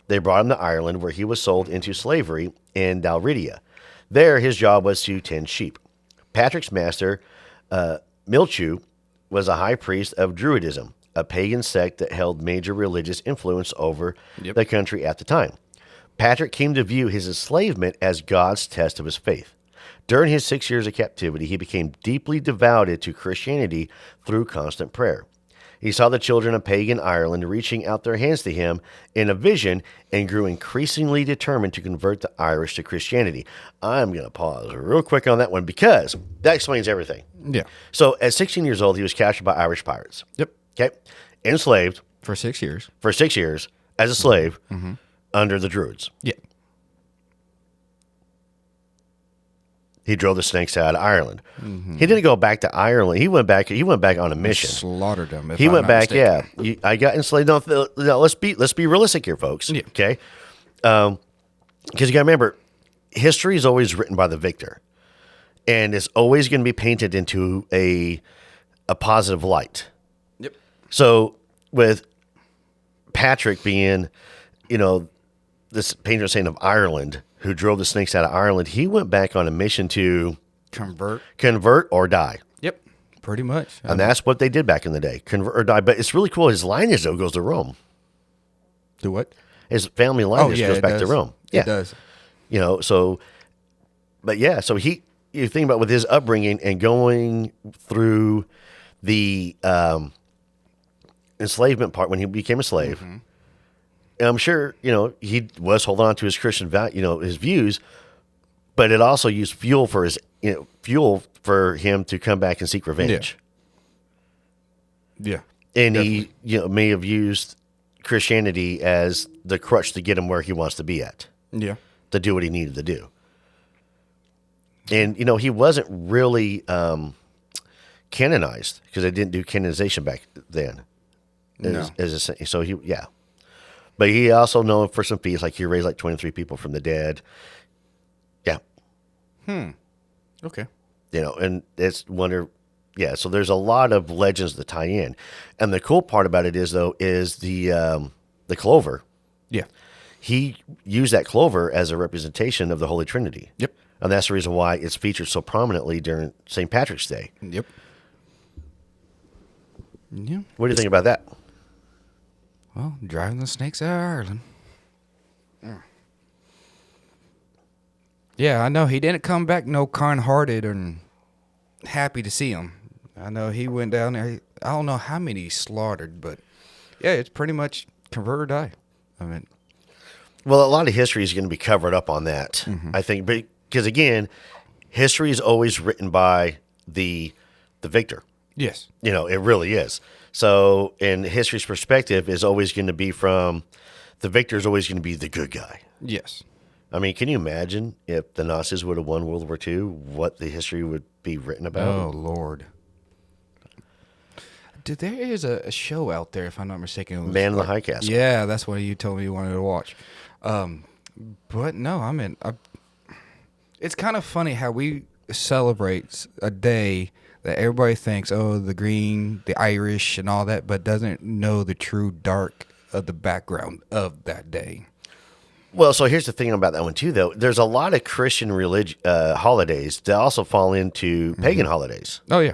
They brought him to Ireland, where he was sold into slavery in Dalridia. There, his job was to tend sheep. Patrick's master, Milchu, was a high priest of Druidism, a pagan sect that held major religious influence over the country at the time. Patrick came to view his enslavement as God's test of his faith. During his 6 years of captivity, he became deeply devoted to Christianity through constant prayer. He saw the children of pagan Ireland reaching out their hands to him in a vision and grew increasingly determined to convert the Irish to Christianity. I'm going to pause real quick on that one because that explains everything. Yeah. So at 16 years old, he was captured by Irish pirates. Yep. Okay. Enslaved. For 6 years. For 6 years as a slave under the Druids. Yeah. He drove the snakes out of Ireland. He didn't go back to Ireland. He went back on a mission. Slaughtered them. He went back. Yeah, I got enslaved. No, let's be realistic here, folks. Yeah. Okay, because you got to remember, history is always written by the victor, and it's always going to be painted into a positive light. Yep. So with Patrick being, this patron saint of Ireland, who drove the snakes out of Ireland, he went back on a mission to convert or die. Yep, pretty much. And that's what they did back in the day, convert or die. But it's really cool. His lineage, though, goes to Rome. Do what? His family lineage goes back to Rome. Yeah. It does. So you think about with his upbringing and going through the enslavement part when he became a slave. And I'm sure, he was holding on to his Christian value, his views, but it also used fuel for him to come back and seek revenge. Yeah. And definitely. He, may have used Christianity as the crutch to get him where he wants to be at. Yeah. To do what he needed to do. And, he wasn't really canonized because they didn't do canonization back then. No. But he also known for some feats, like he raised like 23 people from the dead. Yeah. Okay. And it's so there's a lot of legends that tie in. And the cool part about it is the clover. Yeah. He used that clover as a representation of the Holy Trinity. Yep. And that's the reason why it's featured so prominently during St. Patrick's Day. Yep. Yeah. What do you think about that? Well, driving the snakes out of Ireland. Yeah, I know he didn't come back no kind-hearted and happy to see him. I know he went down there. I don't know how many he slaughtered, but yeah, it's pretty much convert or die. I mean, well, a lot of history is going to be covered up on that, I think, because again, history is always written by the victor. Yes. It really is. So, in history's perspective is always going to be from the victor is always going to be the good guy. Yes. I mean, can you imagine if the Nazis would have won World War II, what the history would be written about? Oh, Lord. Dude, there is a show out there, if I'm not mistaken. Man in the High Castle. Yeah, that's what you told me you wanted to watch. But no, it's kind of funny how we celebrate a day that everybody thinks, the green, the Irish, and all that, but doesn't know the true dark of the background of that day. Well, so here's the thing about that one, too, though. There's a lot of Christian holidays that also fall into pagan holidays. Oh, yeah.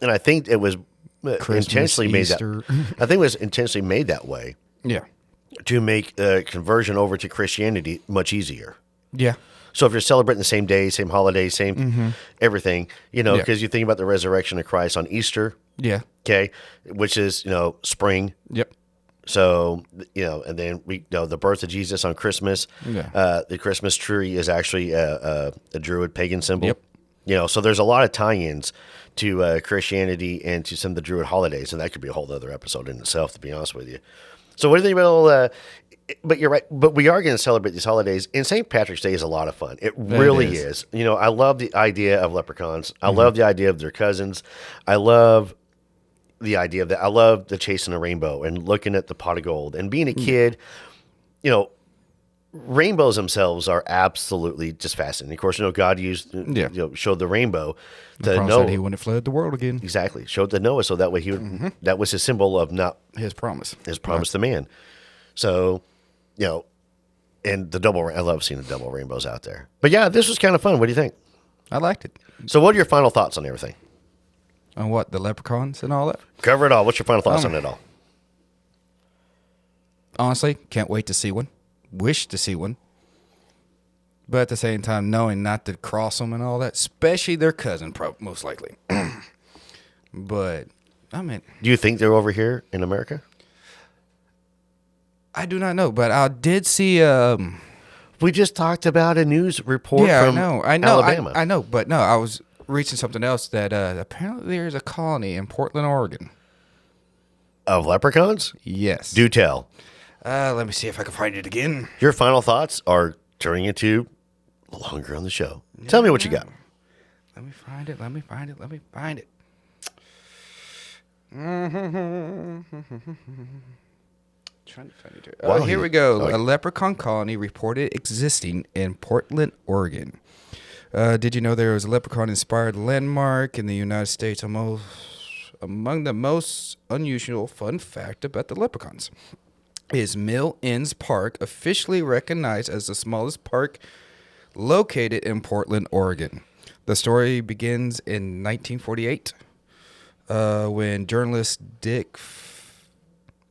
And I think it was Christmas, intentionally Easter. made that. I think it was intentionally made that way. Yeah. To make conversion over to Christianity much easier. Yeah. So if you're celebrating the same day, same holiday, same everything, because you think about the resurrection of Christ on Easter. Yeah. Okay. Which is, spring. Yep. So, and then the birth of Jesus on Christmas. Yeah. The Christmas tree is actually a Druid pagan symbol. Yep. So there's a lot of tie-ins to Christianity and to some of the Druid holidays, and that could be a whole other episode in itself, to be honest with you. So what do you think about all But you're right. But we are going to celebrate these holidays, and St. Patrick's Day is a lot of fun. It really is. You know, I love the idea of leprechauns. I love the idea of their cousins. I love the idea of that. I love the chasing a rainbow and looking at the pot of gold. And being a kid, you know, rainbows themselves are absolutely just fascinating. Of course, you know, God used, showed the rainbow to Noah. Said he wouldn't flood the world again. Exactly. Showed to Noah so that way he would, that was his symbol of not his promise. His promise to man. So, you know, and I love seeing the double rainbows out there. But yeah, this was kind of fun. What do you think? I liked it. So what are your final thoughts on everything? On what? The leprechauns and all that? Cover it all. What's your final thoughts on it all? Honestly, can't wait to see one. Wish to see one. But at the same time, knowing not to cross them and all that, especially their cousin, most likely. But, I mean... Do you think they're over here in America? I do not know, but I did see... we just talked about a news report from Alabama. I know, but no, I was reaching something else that apparently there's a colony in Portland, Oregon. Of leprechauns? Yes. Do tell. Let me see if I can find it again. Your final thoughts are turning into longer on the show. Yeah. Tell me what you got. Let me find it. Trying to find it. Oh, here we go. A leprechaun colony reported existing in Portland, Oregon. Did you know there was a leprechaun-inspired landmark in the United States? Among the most unusual fun fact about the leprechauns is Mill Ends Park, officially recognized as the smallest park located in Portland, Oregon. The story begins in 1948 when journalist Dick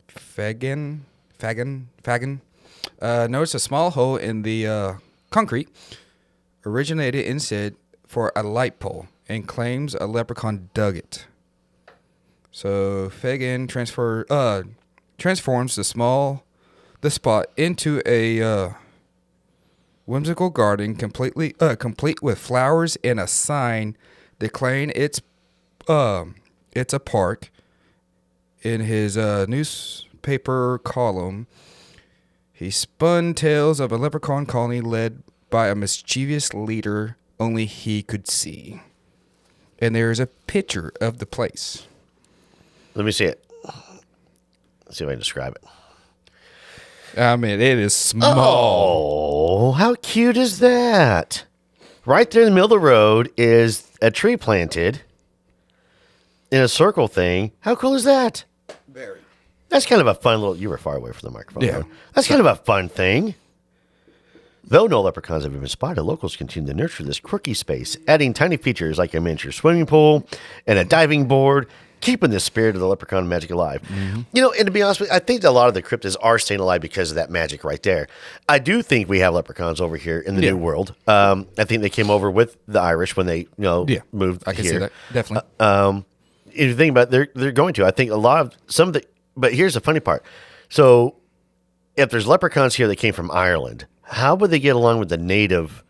Fagan noticed a small hole in the concrete originated instead for a light pole and claims a leprechaun dug it. So Fagan transforms the spot into a whimsical garden complete with flowers and a sign declaring it's a park. In his newspaper column, he spun tales of a leprechaun colony led by a mischievous leader only he could see. And there is a picture of the place. Let me see it. Let's see if I can describe it. I mean, it is small. Oh, how cute is that? Right there in the middle of the road is a tree planted in a circle thing. How cool is that? Very. That's kind of a fun little... You were far away from the microphone. Yeah. That's kind of a fun thing. Though no leprechauns have been spotted, locals continue to nurture this quirky space, adding tiny features like a miniature swimming pool and a diving board, keeping the spirit of the leprechaun magic alive. Mm-hmm. You know, and to be honest with you, I think that a lot of the cryptids are staying alive because of that magic right there. I do think we have leprechauns over here in the New World. I think they came over with the Irish when they, moved I can here. see that, definitely. If you think about it, they're going to. I think a lot of some of the... But here's the funny part. So if there's leprechauns here that came from Ireland, how would they get along with the native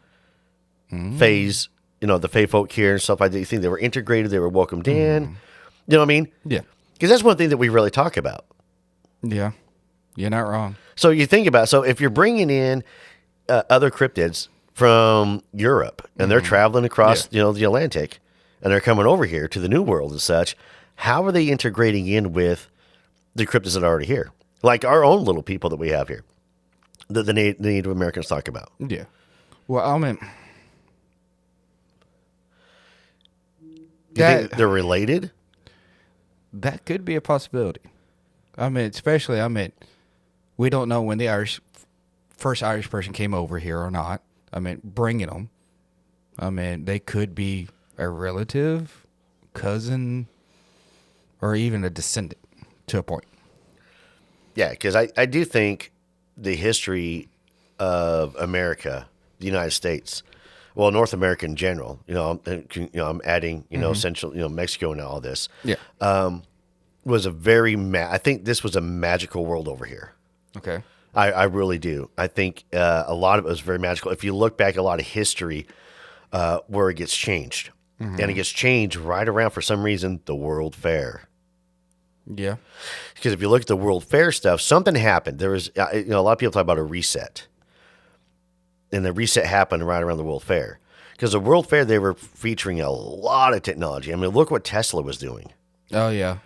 Fays, the Fey folk here and stuff like that? You think they were integrated? They were welcomed in? You know what I mean? Yeah. Because that's one thing that we really talk about. Yeah. You're not wrong. So you think about, if you're bringing in other cryptids from Europe and they're traveling across, the Atlantic and they're coming over here to the New World and such, how are they integrating in with the cryptids that are already here? Like our own little people that we have here that the Native Americans talk about. Yeah. Well, I mean... You think they're related? That could be a possibility. I mean, especially, we don't know when the first Irish person came over here or not. I mean, bringing them. I mean, they could be a relative, cousin, or even a descendant to a point. Yeah, because I do think the history of America, the United States, well, North America in general, I'm adding, Central, Mexico and all this. Yeah. Was a very, I think this was a magical world over here. Okay. I really do. I think a lot of it was very magical. If you look back at a lot of history where it gets changed, and it gets changed right around, for some reason, the World Fair. Yeah. Because if you look at the World Fair stuff, something happened. There was, a lot of people talk about a reset. And the reset happened right around the World Fair. Because the World Fair, they were featuring a lot of technology. I mean, look what Tesla was doing. Oh, yeah.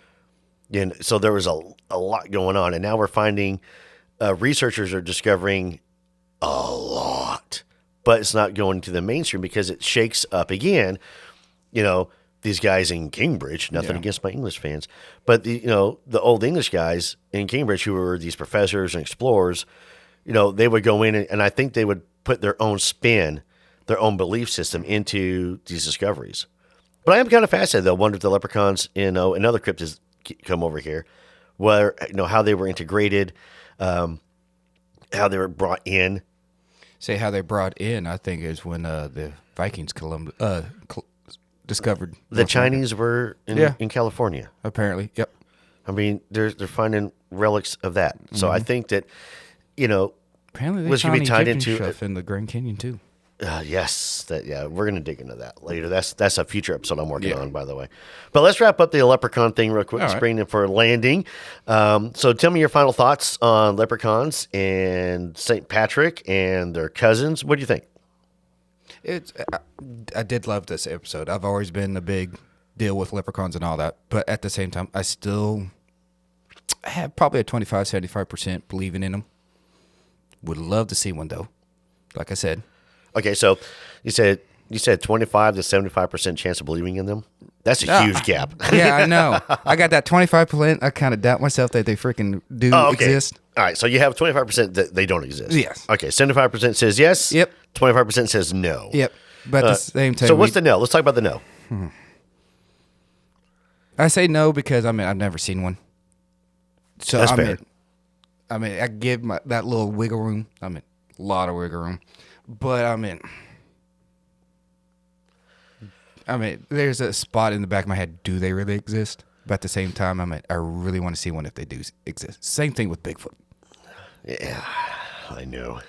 And so there was a lot going on. And now we're finding researchers are discovering a lot. But it's not going to the mainstream because it shakes up again, these guys in Cambridge, nothing against my English fans, but the old English guys in Cambridge who were these professors and explorers, they would go in and I think they would put their own spin, their own belief system into these discoveries. But I am kind of fascinated though. I wonder if the leprechauns and other cryptids come over here, where, how they were integrated, how they were brought in. Say how they brought in, I think is when the Vikings discovered the Chinese were in California. Apparently, yep. I mean, they're finding relics of that. So I think that, apparently was going to be tied into stuff in the Grand Canyon too. Yes, we're going to dig into that later. That's a future episode I'm working on, by the way. But let's wrap up the leprechaun thing real quick. Let's bring them for a landing. So tell me your final thoughts on leprechauns and St. Patrick and their cousins. What do you think? I did love this episode. I've always been a big deal with leprechauns and all that, but at the same time, I have probably a 25-75% believing in them. Would love to see one though, like I said. Okay, so you said 25 to 75% chance of believing in them. That's a huge gap. Yeah, I know. I got that 25%. I kind of doubt myself that they freaking do exist. All right, so you have 25% that they don't exist. Yes. Okay, 75% says yes. Yep. 25% says no. Yep. But at the same time, so what's the no? Let's talk about the no. I say no because I've never seen one. So that's fair. I give that little wiggle room. A lot of wiggle room. But there's a spot in the back of my head. Do they really exist? But at the same time, I really want to see one if they do exist. Same thing with Bigfoot. Yeah, I know.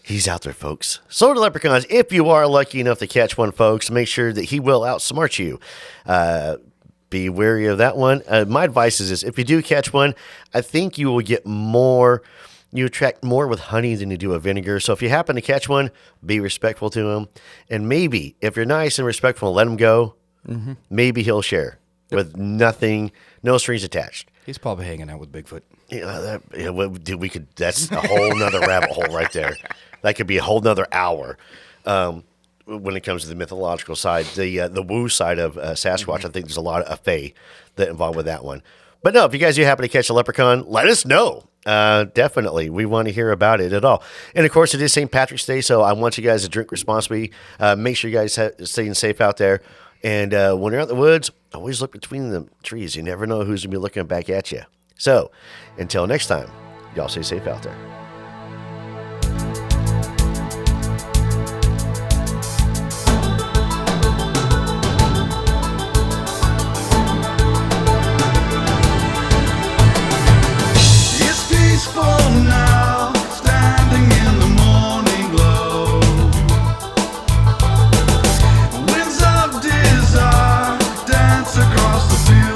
He's out there, folks. So to leprechauns, if you are lucky enough to catch one, folks, make sure that he will outsmart you. Be wary of that one. My advice is this. If you do catch one, I think you will get more. You attract more with honey than you do with vinegar. So if you happen to catch one, be respectful to him. And maybe, if you're nice and respectful, let him go. Mm-hmm. Maybe he'll share with nothing, no strings attached. He's probably hanging out with Bigfoot. We could. That's a whole nother rabbit hole right there. That could be a whole nother hour. When it comes to the mythological side, the woo side of Sasquatch, I think there's a lot of fae that involved with that one. But no, if you guys do happen to catch a leprechaun, let us know. Definitely. We want to hear about it at all. And of course, it is St. Patrick's Day, so I want you guys to drink responsibly. Make sure you guys staying safe out there. And when you're out in the woods, always look between the trees. You never know who's going to be looking back at you. So until next time, y'all stay safe out there.